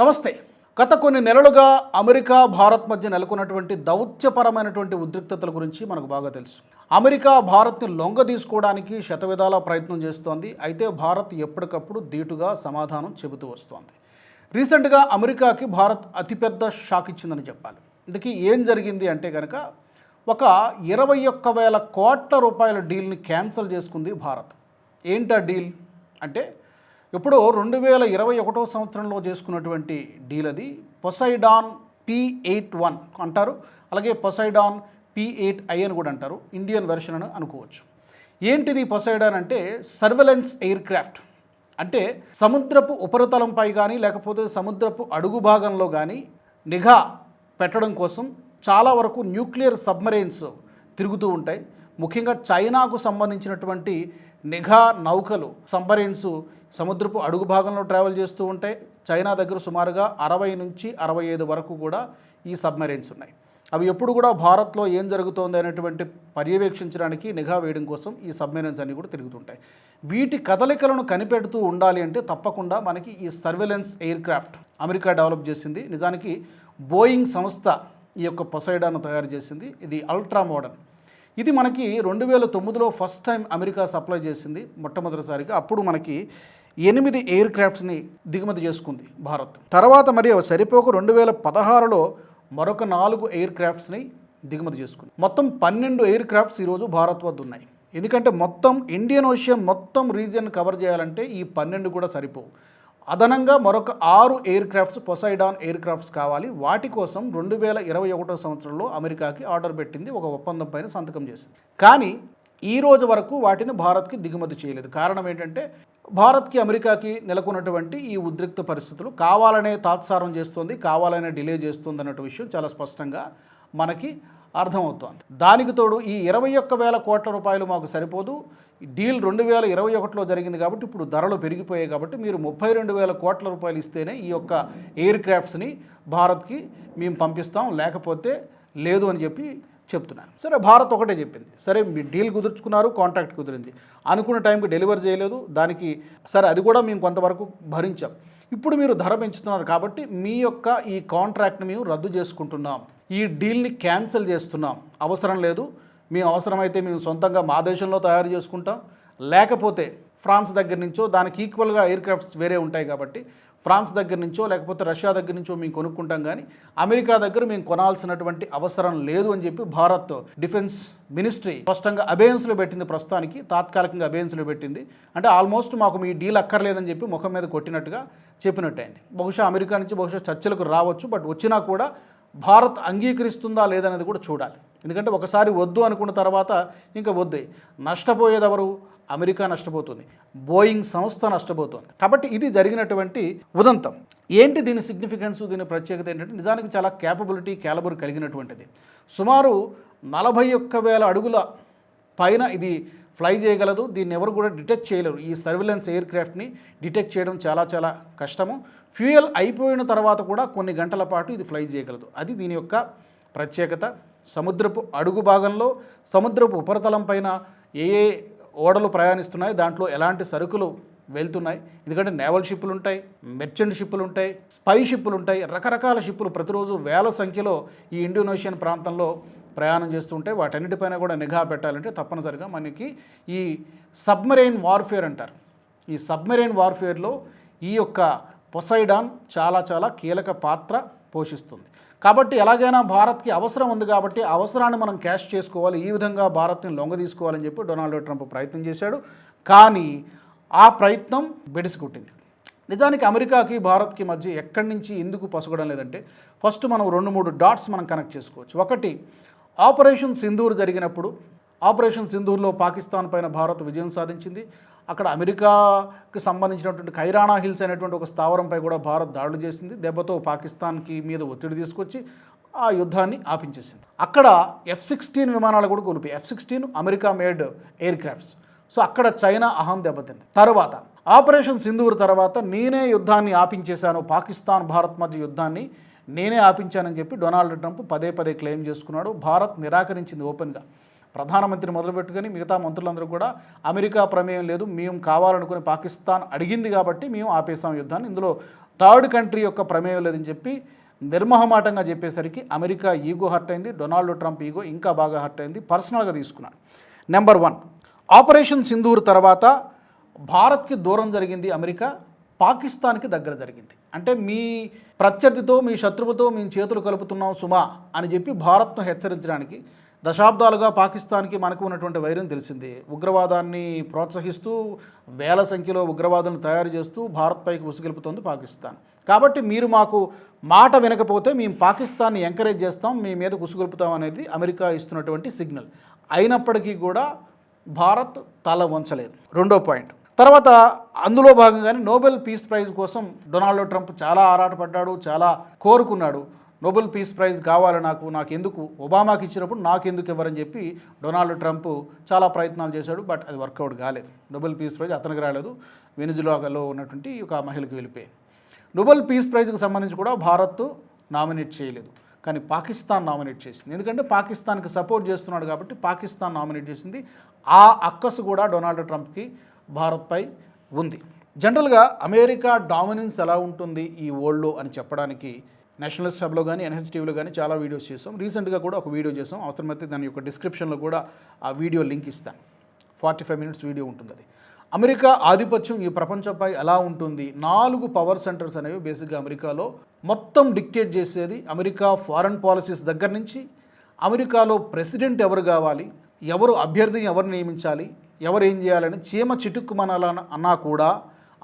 నమస్తే. గత కొన్ని నెలలుగా అమెరికా, భారత్ మధ్య నెలకొన్నటువంటి దౌత్యపరమైనటువంటి ఉద్రిక్తతల గురించి మనకు బాగా తెలుసు. అమెరికా భారత్ని లొంగదీసుకోవడానికి శతవిధాల ప్రయత్నం చేస్తోంది. అయితే భారత్ ఎప్పటికప్పుడు ధీటుగా సమాధానం చెబుతూ వస్తోంది. రీసెంట్గా అమెరికాకి భారత్ అతిపెద్ద షాక్ ఇచ్చిందని చెప్పాలి. ఇందుకీ ఏం జరిగింది అంటే కనుక ఒక 21,000 కోట్ల రూపాయల డీల్ని క్యాన్సిల్ చేసుకుంది భారత్. ఏంటా డీల్ అంటే ఇప్పుడు 2021 సంవత్సరంలో చేసుకున్నటువంటి డీల్ అది పొసైడాన్ P81 అంటారు. అలాగే పొసైడాన్ P8I అని కూడా అంటారు. ఇండియన్ వెర్షన్ అని అనుకోవచ్చు. ఏంటిది పొసైడాన్ అంటే సర్వేలెన్స్ ఎయిర్ క్రాఫ్ట్. అంటే సముద్రపు ఉపరితలంపై కానీ లేకపోతే సముద్రపు అడుగు భాగంలో కానీ నిఘా పెట్టడం కోసం చాలా వరకు న్యూక్లియర్ సబ్మరైన్స్ తిరుగుతూ ఉంటాయి. ముఖ్యంగా చైనాకు సంబంధించినటువంటి నిఘా నౌకలు సబ్మరైన్స్ సముద్రపు అడుగు భాగంలో ట్రావెల్ చేస్తూ ఉంటాయి. చైనా దగ్గర సుమారుగా 60 నుంచి 65 వరకు కూడా ఈ సబ్మరైన్స్ ఉన్నాయి. అవి ఎప్పుడు కూడా భారత్లో ఏం జరుగుతోంది అనేటువంటి పర్యవేక్షించడానికి నిఘా వేయడం కోసం ఈ సబ్మరైన్స్ అన్నీ కూడా తిరుగుతుంటాయి. వీటి కదలికలను కనిపెడుతూ ఉండాలి అంటే తప్పకుండా మనకి ఈ surveillance air craft America develop చేసింది. నిజానికి బోయింగ్ సంస్థ ఈ యొక్క పొసైడాన్ తయారు చేసింది. ఇది అల్ట్రా మోడర్న్. ఇది మనకి 2009లో ఫస్ట్ టైం అమెరికా సప్లై చేసింది మొట్టమొదటిసారిగా. అప్పుడు మనకి 8 ఎయిర్ క్రాఫ్ట్స్ని దిగుమతి చేసుకుంది భారత్. తర్వాత మరి సరిపోక 2016లో మరొక 4 ఎయిర్ క్రాఫ్ట్స్ని దిగుమతి చేసుకుంది. మొత్తం 12 ఎయిర్ క్రాఫ్ట్స్ ఈరోజు భారత్ వద్ద ఉన్నాయి. ఎందుకంటే మొత్తం ఇండియన్ ఓషన్ మొత్తం రీజియన్ కవర్ చేయాలంటే ఈ 12 కూడా సరిపోవు. అదనంగా మరొక 6 ఎయిర్ క్రాఫ్ట్స్ పొసైడాన్ ఎయిర్ క్రాఫ్ట్స్ కావాలి. వాటి కోసం 2021 సంవత్సరంలో అమెరికాకి ఆర్డర్ పెట్టింది. ఒక ఒప్పందం పైన సంతకం చేసింది. కానీ ఈ రోజు వరకు వాటిని భారత్కి దిగుమతి చేయలేదు. కారణం ఏంటంటే భారత్కి అమెరికాకి నెలకొన్నటువంటి ఈ ఉద్రిక్త పరిస్థితులు కావాలనే తాత్సారం చేస్తుంది, కావాలనే డిలే చేస్తుంది అన్నట్టు విషయం చాలా స్పష్టంగా మనకి అర్థమవుతోంది. దానికి తోడు ఈ 21,000 కోట్ల రూపాయలు మాకు సరిపోదు. డీల్ 2021లో జరిగింది కాబట్టి ఇప్పుడు ధరలు పెరిగిపోయాయి కాబట్టి మీరు 32,000 కోట్ల రూపాయలు ఇస్తేనే ఈ యొక్క ఎయిర్ క్రాఫ్ట్స్ని భారత్కి మేము పంపిస్తాం, లేకపోతే లేదు అని చెప్పి చెప్తున్నారు. సరే, భారత్ ఒకటే చెప్పింది. సరే, మీ డీల్ కుదుర్చుకున్నారు, కాంట్రాక్ట్ కుదిరింది, అనుకున్న టైంకి డెలివరీ చేయలేదు. దానికి సరే అది కూడా మేము కొంతవరకు భరించాం. ఇప్పుడు మీరు ధర పెంచుతున్నారు కాబట్టి మీ యొక్క ఈ కాంట్రాక్ట్ని మేము రద్దు చేసుకుంటున్నాం, ఈ డీల్ని క్యాన్సిల్ చేస్తున్నాం, అవసరం లేదు, మేము అవసరమైతే మేము సొంతంగా మా దేశంలో తయారు చేసుకుంటాం, లేకపోతే ఫ్రాన్స్ దగ్గర నుంచో దానికి ఈక్వల్గా ఎయిర్ క్రాఫ్ట్స్ వేరే ఉంటాయి కాబట్టి ఫ్రాన్స్ దగ్గర నుంచో లేకపోతే రష్యా దగ్గర నుంచో మేము కొనుక్కుంటాం, కానీ అమెరికా దగ్గర మేము కొనాల్సినటువంటి అవసరం లేదు అని చెప్పి భారత్ డిఫెన్స్ మినిస్ట్రీ స్పష్టంగా అబేయన్స్లో పెట్టింది. ప్రస్తుతానికి తాత్కాలికంగా అబేయన్స్లో పెట్టింది. అంటే ఆల్మోస్ట్ మాకు మీ డీల్ అక్కర్లేదని చెప్పి ముఖం మీద కొట్టినట్టుగా చెప్పినట్టయింది. బహుశా అమెరికా నుంచి బహుశా చర్చలకు రావచ్చు. బట్ వచ్చినా కూడా భారత్ అంగీకరిస్తుందా లేదనేది కూడా చూడాలి. ఎందుకంటే ఒకసారి వద్దు అనుకున్న తర్వాత ఇంకా వద్దే. నష్టపోయేది ఎవరు? అమెరికా నష్టపోతుంది, బోయింగ్ సంస్థ నష్టపోతుంది. కాబట్టి ఇది జరిగినటువంటి ఉదంతం. ఏంటి దీని సిగ్నిఫికెన్స్, దీని ప్రత్యేకత ఏంటంటే నిజానికి చాలా క్యాలబర్ కలిగినటువంటిది. సుమారు 41,000 అడుగుల పైన ఇది ఫ్లై చేయగలదు. దీన్ని ఎవరు కూడా డిటెక్ట్ చేయలేరు. ఈ సర్వేలెన్స్ ఎయిర్ క్రాఫ్ట్ని డిటెక్ట్ చేయడం చాలా కష్టము. ఫ్యూయల్ అయిపోయిన తర్వాత కూడా కొన్ని గంటల పాటు ఇది ఫ్లై చేయగలదు. అది దీని యొక్క ప్రత్యేకత. సముద్రపు అడుగు భాగంలో సముద్రపు ఉపరితలం పైన ఏ ఓడలు ప్రయాణిస్తున్నాయి, దాంట్లో ఎలాంటి సరుకులు వెళ్తున్నాయి. ఎందుకంటే నేవల్ షిప్పులు ఉంటాయి, మెర్చెంట్ షిప్పులు ఉంటాయి, స్పై షిప్పులు ఉంటాయి, రకరకాల షిప్పులు ప్రతిరోజు వేల సంఖ్యలో ఈ ఇండియన్ ఓషన్ ప్రాంతంలో ప్రయాణం చేస్తుంటే వాటన్నిటిపైన కూడా నిఘా పెట్టాలంటే తప్పనిసరిగా మనకి ఈ సబ్మరైన్ వార్ఫేర్ అంటారు. ఈ సబ్మరైన్ వార్ఫేర్లో ఈ యొక్క పొసైడాన్ చాలా కీలక పాత్ర పోషిస్తుంది. కాబట్టి ఎలాగైనా భారత్కి అవసరం ఉంది కాబట్టి ఆ అవసరాన్ని మనం క్యాష్ చేసుకోవాలి, ఈ విధంగా భారత్ని లొంగ తీసుకోవాలని చెప్పి డొనాల్డ్ ట్రంప్ ప్రయత్నం చేశాడు. కానీ ఆ ప్రయత్నం బెడిసికొట్టింది. నిజానికి అమెరికాకి భారత్కి మధ్య ఎక్కడి నుంచి ఎందుకు పసగడం లేదంటే ఫస్ట్ మనం 2-3 డాట్స్ మనం కనెక్ట్ చేసుకోవచ్చు. ఒకటి, ఆపరేషన్ సింధూర్ జరిగినప్పుడు ఆపరేషన్ సింధూర్లో పాకిస్తాన్ పైన భారత్ విజయం సాధించింది. అక్కడ అమెరికాకి సంబంధించినటువంటి కైరానా హిల్స్ అనేటువంటి ఒక స్థావరంపై కూడా భారత్ దాడులు చేసింది. దెబ్బతో పాకిస్తాన్కి మీద ఒత్తిడి తీసుకొచ్చి ఆ యుద్ధాన్ని ఆపించేసింది. అక్కడ F-16 విమానాలు కూడా కోల్పోయి, F-16 America made air crafts. So అక్కడ చైనా అహం దెబ్బతింది. తర్వాత ఆపరేషన్ సింధూర్ తర్వాత నేనే యుద్ధాన్ని ఆపించేశాను, పాకిస్తాన్ భారత్ మధ్య యుద్ధాన్ని నేనే ఆపించానని చెప్పి డొనాల్డ్ ట్రంప్ పదే క్లెయిమ్ చేసుకున్నాడు. భారత్ నిరాకరించింది ఓపెన్గా. ప్రధానమంత్రి మొదలుపెట్టుకొని మిగతా మంత్రులందరూ కూడా అమెరికా ప్రమేయం లేదు, మేము కావాలనుకుని పాకిస్తాన్ అడిగింది కాబట్టి మేము ఆపేసాం యుద్ధాన్ని, ఇందులో థర్డ్ కంట్రీ యొక్క ప్రమేయం లేదని చెప్పి నిర్మహమాటంగా చెప్పేసరికి అమెరికా ఈగో హర్ట్ అయింది. డొనాల్డ్ ట్రంప్ ఈగో ఇంకా బాగా హర్ట్ అయింది, పర్సనల్గా తీసుకున్నాడు. నెంబర్ 1, ఆపరేషన్ సింధూర్ తర్వాత భారత్కి దూరం జరిగింది అమెరికా, పాకిస్తాన్కి దగ్గర జరిగింది. అంటే మీ ప్రత్యర్థితో, మీ శత్రువుతో మేము చేతులు కలుపుతున్నాం సుమా అని చెప్పి భారత్ను హెచ్చరించడానికి దశాబ్దాలుగా పాకిస్తాన్కి మనకు ఉన్నటువంటి వైరం తెలిసింది. ఉగ్రవాదాన్ని ప్రోత్సహిస్తూ వేల సంఖ్యలో ఉగ్రవాదులను తయారు చేస్తూ భారత్పైకి ఉసుగెలుపుతోంది పాకిస్తాన్. కాబట్టి మీరు మాకు మాట వినకపోతే మేము పాకిస్తాన్ని ఎంకరేజ్ చేస్తాం, మీ మీద ఉసుగొలుపుతాం అనేది అమెరికా ఇస్తున్నటువంటి సిగ్నల్. అయినప్పటికీ కూడా భారత్ తల వంచలేదు. రెండో పాయింట్ తర్వాత అందులో భాగంగానే నోబెల్ పీస్ ప్రైజ్ కోసం డొనాల్డ్ ట్రంప్ చాలా ఆరాటపడ్డాడు, చాలా కోరుకున్నాడు. నోబెల్ పీస్ ప్రైజ్ కావాలి నాకు ఎందుకు, ఒబామాకి ఇచ్చినప్పుడు నాకెందుకు ఇవ్వరని చెప్పి డొనాల్డ్ ట్రంప్ చాలా ప్రయత్నాలు చేశాడు. బట్ అది వర్కౌట్ కాలేదు. నోబెల్ పీస్ ప్రైజ్ అతనికి రాలేదు, వెనిజులాలో ఉన్నటువంటి ఒక మహిళకు వెళ్ళిపోయింది. నోబెల్ పీస్ ప్రైజ్కి సంబంధించి కూడా భారత్ నామినేట్ చేయలేదు, కానీ పాకిస్తాన్ నామినేట్ చేసింది. ఎందుకంటే పాకిస్తాన్కి సపోర్ట్ చేస్తున్నాడు కాబట్టి పాకిస్తాన్ నామినేట్ చేసింది. ఆ అక్కసు కూడా డొనాల్డ్ ట్రంప్కి భారత్పై ఉంది. జనరల్గా అమెరికా డామినెన్స్ ఎలా ఉంటుంది ఈ వరల్డ్లో అని చెప్పడానికి నేషనలిస్ట్ హబ్లో కానీ ఎన్హెచ్టీవీలో కానీ చాలా వీడియోస్ చేసాం. రీసెంట్గా కూడా ఒక వీడియో చేసాం, అవసరమైతే దాని యొక్క డిస్క్రిప్షన్లో కూడా ఆ వీడియో లింక్ ఇస్తాను. 45 మినిట్స్ వీడియో ఉంటుంది. అది అమెరికా ఆధిపత్యం ఈ ప్రపంచంపై ఎలా ఉంటుంది, 4 పవర్ సెంటర్స్ అనేవి బేసిక్గా అమెరికాలో మొత్తం డిక్టేట్ చేసేది. అమెరికా ఫారెన్ పాలసీస్ దగ్గర నుంచి అమెరికాలో ప్రెసిడెంట్ ఎవరు కావాలి, ఎవరు అభ్యర్థిని ఎవరు నియమించాలి, ఎవరు ఏం చేయాలని చీమ చిటుక్కుమనాలని అన్నా కూడా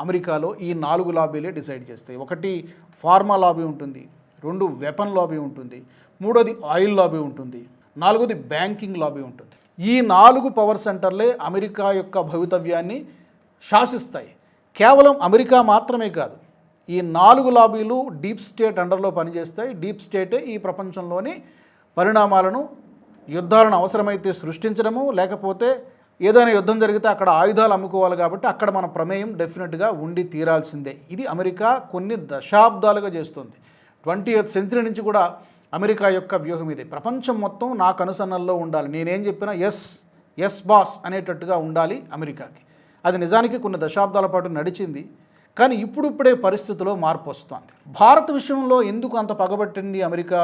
అమెరికాలో ఈ 4 లాబీలే డిసైడ్ చేస్తాయి. 1 ఫార్మా లాబీ ఉంటుంది, 2 వెపన్ లాబీ ఉంటుంది, 3ది ఆయిల్ లాబీ ఉంటుంది, 4ది బ్యాంకింగ్ లాబీ ఉంటుంది. ఈ 4 పవర్ సెంటర్లే అమెరికా యొక్క భవితవ్యాన్ని శాసిస్తాయి. కేవలం అమెరికా మాత్రమే కాదు, ఈ 4 లాబీలు డీప్ స్టేట్ అండర్లో పనిచేస్తాయి. డీప్ స్టేటే ఈ ప్రపంచంలోని పరిణామాలను, యుద్ధాలను అవసరమైతే సృష్టించడము, లేకపోతే ఏదైనా యుద్ధం జరిగితే అక్కడ ఆయుధాలు అమ్ముకోవాలి కాబట్టి అక్కడ మన ప్రమేయం డెఫినెట్గా ఉండి తీరాల్సిందే. ఇది అమెరికా కొన్ని దశాబ్దాలుగా చేస్తుంది. 20th సెంచరీ నుంచి కూడా అమెరికా యొక్క వ్యూహం ఇది. ప్రపంచం మొత్తం నా కనుసన్నల్లో ఉండాలి, నేనేం చెప్పినా ఎస్ బాస్ అనేటట్టుగా ఉండాలి అమెరికాకి. అది నిజానికి కొన్ని దశాబ్దాల పాటు నడిచింది, కానీ ఇప్పుడిప్పుడే పరిస్థితిలో మార్పు వస్తుంది. భారత్ విషయంలో ఎందుకు అంత పగబట్టింది అమెరికా,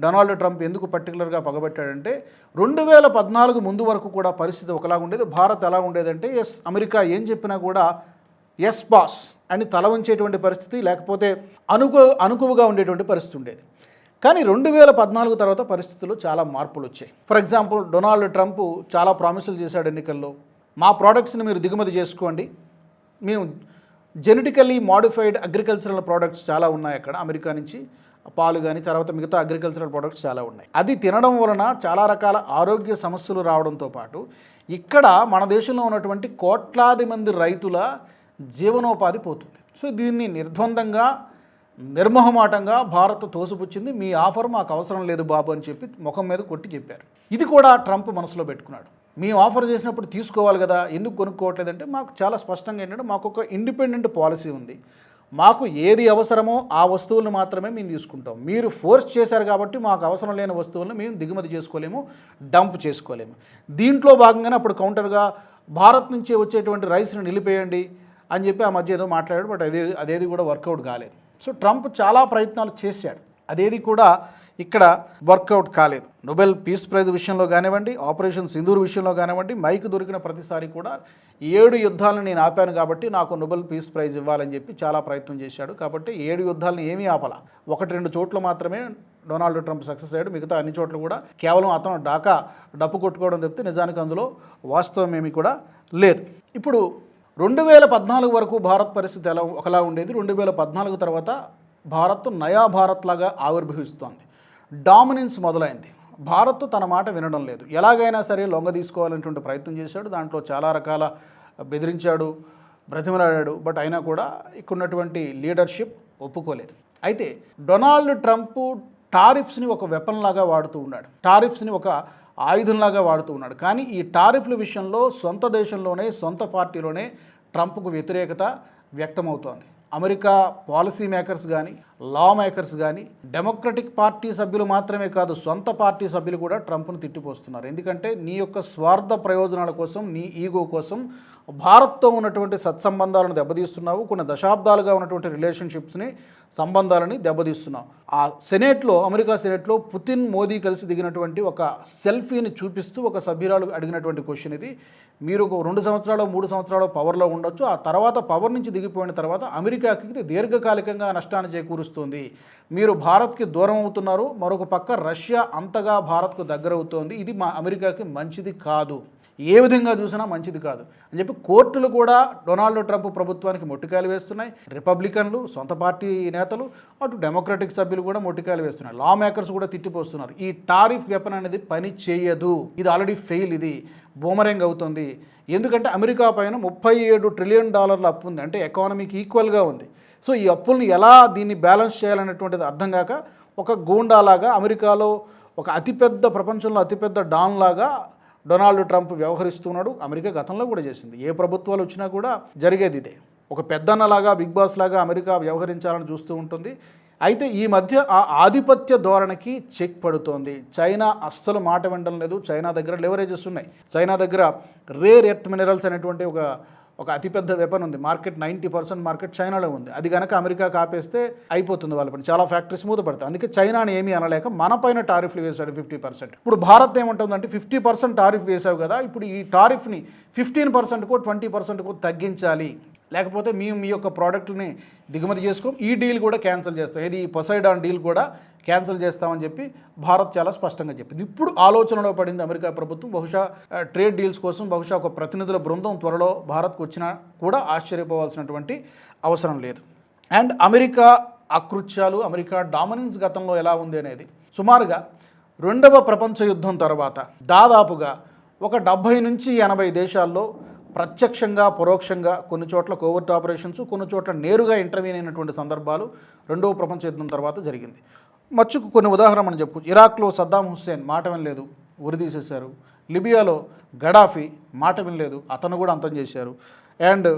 డొనాల్డ్ ట్రంప్ ఎందుకు పర్టికులర్గా పగబట్టాడంటే 2014 ముందు వరకు కూడా పరిస్థితి ఒకలాగా ఉండేది. భారత్ ఎలా ఉండేదంటే అమెరికా ఏం చెప్పినా కూడా ఎస్ బాస్ అని తల వంచేటువంటి పరిస్థితి, లేకపోతే అనుకువగా ఉండేటువంటి పరిస్థితి ఉండేది. కానీ 2014 తర్వాత పరిస్థితుల్లో చాలా మార్పులు వచ్చాయి. ఫర్ ఎగ్జాంపుల్, డొనాల్డ్ ట్రంప్ చాలా ప్రామిసులు చేశాడు ఎన్నికల్లో. మా ప్రోడక్ట్స్ని మీరు దిగుమతి చేసుకోండి, మేము జెనెటికల్లీ మాడిఫైడ్ అగ్రికల్చరల్ ప్రోడక్ట్స్ చాలా ఉన్నాయి అక్కడ అమెరికా నుంచి, పాలు కానీ తర్వాత మిగతా అగ్రికల్చరల్ ప్రోడక్ట్స్ చాలా ఉన్నాయి. అది తినడం వలన చాలా రకాల ఆరోగ్య సమస్యలు రావడంతో పాటు ఇక్కడ మన దేశంలో ఉన్నటువంటి కోట్లాది మంది రైతుల జీవనోపాధి పోతుంది. సో దీన్ని నిర్ద్వందంగా, నిర్మోహమాటంగా భారత్ తోసిపుచ్చింది. మీ ఆఫర్ మాకు అవసరం లేదు బాబు అని చెప్పి ముఖం మీద కొట్టి చెప్పారు. ఇది కూడా ట్రంప్ మనసులో పెట్టుకున్నాడు. మేము ఆఫర్ చేసినప్పుడు తీసుకోవాలి కదా, ఎందుకు కొనుక్కోవట్లేదంటే మాకు చాలా స్పష్టంగా ఏంటంటే మాకు ఒక ఇండిపెండెంట్ పాలసీ ఉంది. మాకు ఏది అవసరమో ఆ వస్తువులను మాత్రమే మేము తీసుకుంటాం. మీరు ఫోర్స్ చేశారు కాబట్టి మాకు అవసరం లేని వస్తువులను మేము దిగుమతి చేసుకోలేము, డంప్ చేసుకోలేము. దీంట్లో భాగంగానే అప్పుడు కౌంటర్గా భారత్ నుంచి వచ్చేటువంటి రైస్ని నిలిపేయండి అని చెప్పి ఆ మధ్య ఏదో మాట్లాడాడు. బట్ అదేది కూడా వర్కౌట్ కాలేదు. సో ట్రంప్ చాలా ప్రయత్నాలు చేశాడు, అదేది కూడా ఇక్కడ వర్కౌట్ కాలేదు. నోబెల్ పీస్ ప్రైజ్ విషయంలో కానివ్వండి, ఆపరేషన్ సింధూర్ విషయంలో కానివ్వండి, మైక్ దొరికిన ప్రతిసారి కూడా 7 యుద్ధాలను నేను ఆపాను కాబట్టి నాకు నోబెల్ పీస్ ప్రైజ్ ఇవ్వాలని చెప్పి చాలా ప్రయత్నం చేశాడు. కాబట్టి 7 యుద్ధాలను ఏమీ ఆపాల, 1-2 చోట్ల మాత్రమే డొనాల్డ్ ట్రంప్ సక్సెస్ అయ్యాడు. మిగతా అన్ని చోట్ల కూడా కేవలం అతను డప్పు కొట్టుకోవడం చెప్తే నిజానికి అందులో వాస్తవం ఏమీ కూడా లేదు. ఇప్పుడు 2014 వరకు భారత్ పరిస్థితి ఒకలా ఉండేది. 2014 తర్వాత భారత్ నయా భారత్ లాగా ఆవిర్భవిస్తోంది. డామినెన్స్ మొదలైంది. భారత్ తన మాట వినడం లేదు. ఎలాగైనా సరే లొంగ తీసుకోవాలనేటువంటి ప్రయత్నం చేశాడు. దాంట్లో చాలా రకాల బెదిరించాడు, బ్రతిమలాడాడు. బట్ అయినా కూడా ఇక్కడున్నటువంటి లీడర్షిప్ ఒప్పుకోలేదు. అయితే డొనాల్డ్ ట్రంప్ టారిఫ్స్ని ఒక వెపన్ లాగా వాడుతూ ఉన్నాడు, టారిఫ్స్ని ఒక ఆయుధంలాగా వాడుతూ ఉన్నాడు. కానీ ఈ టారిఫ్ల విషయంలో సొంత దేశంలోనే, సొంత పార్టీలోనే ట్రంప్కు వ్యతిరేకత వ్యక్తమవుతోంది. అమెరికా పాలసీ మేకర్స్ కానీ, లా మేకర్స్ కానీ డెమోక్రటిక్ పార్టీ సభ్యులు మాత్రమే కాదు, సొంత పార్టీ సభ్యులు కూడా ట్రంప్ను తిట్టిపోస్తున్నారు. ఎందుకంటే నీ యొక్క స్వార్థ ప్రయోజనాల కోసం, నీ ఈగో కోసం భారత్తో ఉన్నటువంటి సత్సంబంధాలను దెబ్బతీస్తున్నావు. కొన్ని దశాబ్దాలుగా ఉన్నటువంటి రిలేషన్షిప్స్ని, సంబంధాలని దెబ్బతీస్తున్నావు. ఆ సెనేట్లో, అమెరికా సెనేట్లో పుతిన్, మోదీ కలిసి దిగినటువంటి ఒక సెల్ఫీని చూపిస్తూ ఒక సభ్యురాలు అడిగినటువంటి క్వశ్చన్ ఇది. మీరు ఒక 2 సంవత్సరాలు 3 సంవత్సరాలు పవర్లో ఉండొచ్చు, ఆ తర్వాత పవర్ నుంచి దిగిపోయిన తర్వాత అమెరికాకి దీర్ఘకాలికంగా నష్టాన్ని చేకూరుస్తుంది. మీరు భారత్కి దూరం అవుతున్నారు, మరొక పక్క రష్యా అంతగా భారత్కు దగ్గర అవుతోంది. ఇది మా అమెరికాకి మంచిది కాదు, ఏ విధంగా చూసినా మంచిది కాదు అని చెప్పి కోర్టులు కూడా డొనాల్డ్ ట్రంప్ ప్రభుత్వానికి మొట్టికాయలు వేస్తున్నాయి. రిపబ్లికన్లు, సొంత పార్టీ నేతలు, అటు డెమోక్రటిక్ సభ్యులు కూడా మొట్టికాయలు వేస్తున్నారు. లా మేకర్స్ కూడా తిట్టిపోస్తున్నారు. ఈ టారిఫ్ వెపన్ అనేది పని చేయదు, ఇది ఆల్రెడీ ఫెయిల్, ఇది బూమరింగ్ అవుతుంది. ఎందుకంటే అమెరికా పైన $37 ట్రిలియన్ అప్పు ఉంది, అంటే ఎకానమీకి ఈక్వల్గా ఉంది. సో ఈ అప్పుల్ని ఎలా దీన్ని బ్యాలెన్స్ చేయాలనేటువంటిది అర్థం కాక ఒక గూండాలాగా అమెరికాలో ఒక అతిపెద్ద, ప్రపంచంలో అతిపెద్ద డాన్ లాగా డొనాల్డ్ ట్రంప్ వ్యవహరిస్తున్నాడు. అమెరికా గతంలో కూడా చేసింది, ఏ ప్రభుత్వాలు వచ్చినా కూడా జరిగేది ఇదే. ఒక పెద్దన్నలాగా, బిగ్ బాస్ లాగా అమెరికా వ్యవహరించాలని చూస్తూ ఉంటుంది. అయితే ఈ మధ్య ఆ ఆధిపత్య ధోరణికి చెక్ పడుతోంది. చైనా అస్సలు మాట వినడం లేదు. చైనా దగ్గర లెవరేజెస్ ఉన్నాయి. చైనా దగ్గర రేర్ ఎర్త్ మినరల్స్ అనేటువంటి ఒక అతిపెద్ద వెపన్ ఉంది. మార్కెట్ 90% మార్కెట్ చైనాలో ఉంది. అది కనుక అమెరికా కాపేస్తే అయిపోతుంది వాళ్ళ పని, చాలా ఫ్యాక్టరీస్ మూతపడతాయి. అందుకే చైనాని ఏమీ అనలేక మన పైన టారిఫ్లు వేశాడు 50%. ఇప్పుడు భారత్ ఏమంటుందంటే 50% టారిఫ్ వేసావు కదా, ఇప్పుడు ఈ టారిఫ్ని 15%కో 20%కో తగ్గించాలి, లేకపోతే మేము మీ యొక్క ప్రోడక్ట్ని దిగుమతి చేసుకోం, ఈ డీల్ కూడా క్యాన్సిల్ చేస్తాం, ఇది పొసైడాన్ డీల్ కూడా క్యాన్సిల్ చేస్తామని చెప్పి భారత్ చాలా స్పష్టంగా చెప్పింది. ఇప్పుడు ఆలోచనలో పడింది అమెరికా ప్రభుత్వం. బహుశా ట్రేడ్ డీల్స్ కోసం బహుశా ఒక ప్రతినిధుల బృందం త్వరలో భారత్కు వచ్చినా కూడా ఆశ్చర్యపోవాల్సినటువంటి అవసరం లేదు. అండ్ అమెరికా అకృత్యాలు, అమెరికా డామినెన్స్ గతంలో ఎలా ఉంది అనేది సుమారుగా 2వ ప్రపంచ యుద్ధం తర్వాత దాదాపుగా ఒక 70 నుంచి 80 దేశాల్లో ప్రత్యక్షంగా, పరోక్షంగా, కొన్ని చోట్ల కోవర్ట్ ఆపరేషన్స్, కొన్ని చోట్ల నేరుగా ఇంటర్వ్యూన్ అయినటువంటి సందర్భాలు 2వ ప్రపంచ యుద్ధం తర్వాత జరిగింది. మచ్చుకు కొన్ని ఉదాహరణ మనం చెప్పుకోవచ్చు. ఇరాక్లో సద్దాం హుస్సేన్ మాట వినలేదు, ఉరిదీసేశారు. లిబియాలో గడాఫీ మాట వినలేదు, అతను కూడా అంతం చేశారు. అండ్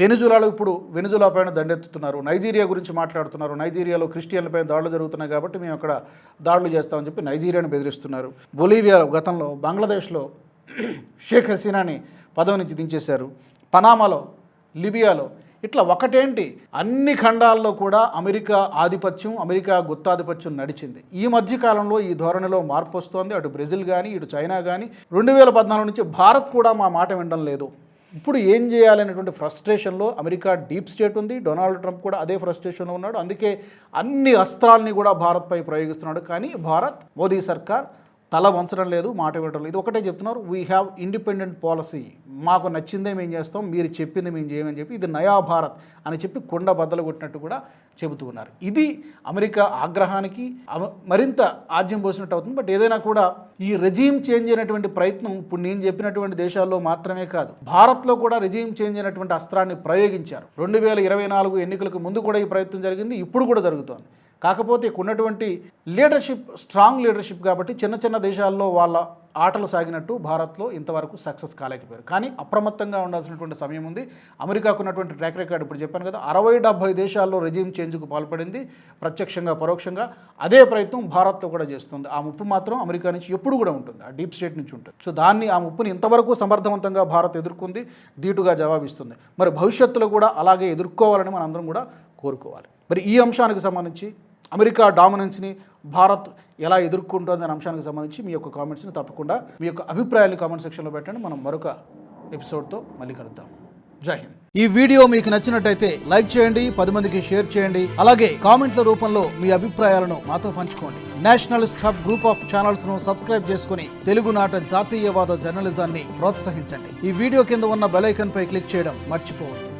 వెనిజులాలో ఇప్పుడు వెనిజులా పైన దండెత్తుతున్నారు. నైజీరియా గురించి మాట్లాడుతున్నారు. నైజీరియాలో క్రిస్టియన్లపైన దాడులు జరుగుతున్నాయి కాబట్టి మేము అక్కడ దాడులు చేస్తామని చెప్పి నైజీరియాను బెదిరిస్తున్నారు. బొలీవియాలో, గతంలో బంగ్లాదేశ్లో షేక్ హసీనాని పదవి నుంచి దించేశారు. పనామాలో, లిబియాలో, ఇట్లా ఒకటేంటి అన్ని ఖండాల్లో కూడా అమెరికా ఆధిపత్యం, అమెరికా గుత్తాధిపత్యం నడిచింది. ఈ మధ్యకాలంలో ఈ ధోరణిలో మార్పు వస్తోంది. అటు బ్రెజిల్ కానీ, ఇటు చైనా కానీ 2014 నుంచి భారత్ కూడా మా మాట వినడం లేదు. ఇప్పుడు ఏం చేయాలనేటువంటి ఫ్రస్ట్రేషన్లో అమెరికా డీప్ స్టేట్ ఉంది. డొనాల్డ్ ట్రంప్ కూడా అదే ఫ్రస్ట్రేషన్లో ఉన్నాడు. అందుకే అన్ని అస్త్రాలని కూడా భారత్పై ప్రయోగిస్తున్నాడు. కానీ భారత్, మోదీ సర్కార్ తల వంచడం లేదు, మాట వినడం లేదు. ఇది ఒకటే చెప్తున్నారు, వీ హ్యావ్ ఇండిపెండెంట్ పాలసీ, మాకు నచ్చిందే మేము చేస్తాం, మీరు చెప్పింది మేము చేయమని చెప్పి, ఇది నయా భారత్ అని చెప్పి కొండ బద్దలు కొట్టినట్టు కూడా చెబుతూ ఉన్నారు. ఇది అమెరికా ఆగ్రహానికి మరింత ఆజ్యం పోసినట్టు అవుతుంది. బట్ ఏదైనా కూడా ఈ రెజీమ్ చేంజ్ అయినటువంటి ప్రయత్నం ఇప్పుడు నేను చెప్పినటువంటి దేశాల్లో మాత్రమే కాదు, భారత్లో కూడా రెజీమ్ చేంజ్ అయినటువంటి అస్త్రాన్ని ప్రయోగించారు. 2024 ఎన్నికలకు ముందు కూడా ఈ ప్రయత్నం జరిగింది, ఇప్పుడు కూడా జరుగుతోంది. కాకపోతే ఉన్నటువంటి లీడర్షిప్ స్ట్రాంగ్ లీడర్షిప్ కాబట్టి చిన్న చిన్న దేశాల్లో వాళ్ళ ఆటలు సాగినట్టు భారత్లో ఇంతవరకు సక్సెస్ కాలేకపోయారు. కానీ అప్రమత్తంగా ఉండాల్సినటువంటి సమయం ఉంది. అమెరికాకు ఉన్నటువంటి ట్రాక్ రికార్డ్ ఇప్పుడు చెప్పాను కదా, 60-70 దేశాల్లో రెజీమ్ చేంజ్కు పాల్పడింది, ప్రత్యక్షంగా పరోక్షంగా. అదే ప్రయత్నం భారత్లో కూడా చేస్తుంది. ఆ ముప్పు మాత్రం అమెరికా నుంచి ఎప్పుడు కూడా ఉంటుంది, ఆ డీప్ స్టేట్ నుంచి ఉంటుంది. సో దాన్ని, ఆ ముప్పుని ఇంతవరకు సమర్థవంతంగా భారత్ ఎదుర్కొంది, ధీటుగా జవాబిస్తుంది. మరి భవిష్యత్తులో కూడా అలాగే ఎదుర్కోవాలని మనందరం కూడా కోరుకోవాలి. మరి ఈ అంశానికి సంబంధించి అమెరికా డామినెన్స్ని భారత్ ఎలా ఎదుర్కొంటుంది అనే అంశానికి సంబంధించి మీ యొక్క కామెంట్స్ని తప్పకుండా, మీ యొక్క అభిప్రాయాన్ని కామెంట్ సెక్షన్లో పెట్టండి. మనం మరొక ఎపిసోడ్తో మళ్ళీ కలుద్దాం. జై హింద్. ఈ వీడియో మీకు నచ్చినట్టయితే లైక్ చేయండి, 10 మందికి షేర్ చేయండి. అలాగే కామెంట్ల రూపంలో మీ అభిప్రాయాలను మాతో పంచుకోండి. Nationalist hub group of channels ను సబ్స్క్రైబ్ చేసుకుని తెలుగునాట జాతీయవాద జర్నలిజాన్ని ప్రోత్సహించండి. ఈ వీడియో కింద ఉన్న బెల్ ఐకాన్ పై క్లిక్ చేయడం మర్చిపోవద్దు.